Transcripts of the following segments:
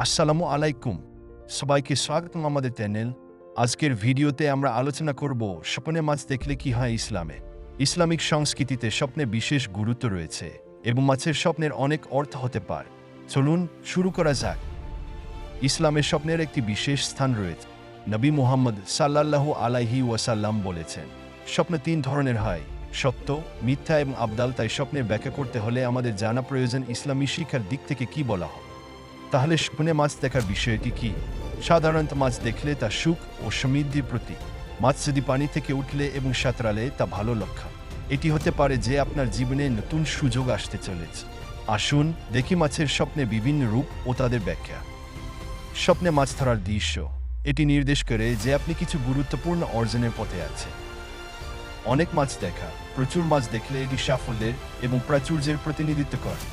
আসসালামু আলাইকুম, সবাইকে স্বাগতম আমাদের চ্যানেল। আজকের ভিডিওতে আমরা আলোচনা করব স্বপ্নে মাছ দেখলে কি হয় ইসলামে। ইসলামিক সংস্কৃতিতে স্বপ্নে বিশেষ গুরুত্ব রয়েছে এবং মাছের স্বপ্নের অনেক অর্থ হতে পারে। চলুন শুরু করা যাক। ইসলামের স্বপ্নের একটি বিশেষ স্থান রয়েছে। নবী মুহাম্মদ সাল্লাল্লাহু আলাইহি ওয়াসাল্লাম বলেছেন, স্বপ্ন তিন ধরনের হয়: সত্য, মিথ্যা এবং আবদাল। তাই স্বপ্নের ব্যাখ্যা করতে হলে আমাদের জানা প্রয়োজন ইসলামী শিক্ষার দিক থেকে কি বলা হয়। তাহলে স্বপ্নে মাছ দেখার বিষয়টি কি? সাধারণত মাছ দেখলে তা সুখ ও সমৃদ্ধির প্রতীক। মাছ যদি পানি থেকে উঠলে এবং সাঁতরালে তা ভালো লক্ষণ। এটি হতে পারে যে আপনার জীবনে নতুন সুযোগ আসতে চলেছে। আসুন দেখি মাছের স্বপ্নে বিভিন্ন রূপ ও তাদের ব্যাখ্যা। স্বপ্নে মাছ ধরার দৃশ্য এটি নির্দেশ করে যে আপনি কিছু গুরুত্বপূর্ণ অর্জনের পথে আছেন। অনেক মাছ দেখা, প্রচুর মাছ দেখলে এটি সাফল্যের এবং প্রাচুর্যের প্রতিনিধিত্ব করে।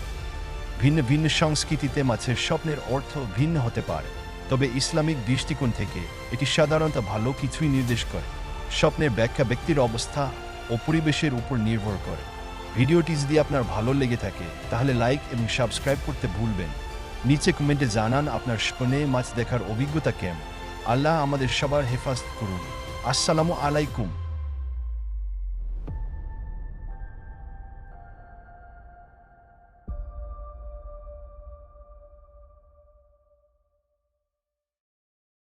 ভিন্ন ভিন্ন সংস্কৃতিতে মাছের স্বপ্নের অর্থ ভিন্ন হতে পারে, তবে ইসলামিক দৃষ্টিকোণ থেকে এটি সাধারণত ভালো কিছুই নির্দেশ করে। স্বপ্নের ব্যাখ্যা ব্যক্তির অবস্থা ও পরিবেশের উপর নির্ভর করে। ভিডিওটি যদি আপনার ভালো লেগে থাকে তাহলে লাইক এবং সাবস্ক্রাইব করতে ভুলবেন। নিচে কমেন্টে জানান আপনার স্বপ্নে মাছ দেখার অভিজ্ঞতা কেমন। আল্লাহ আমাদের সবার হেফাজত করুন। আসসালামু আলাইকুম।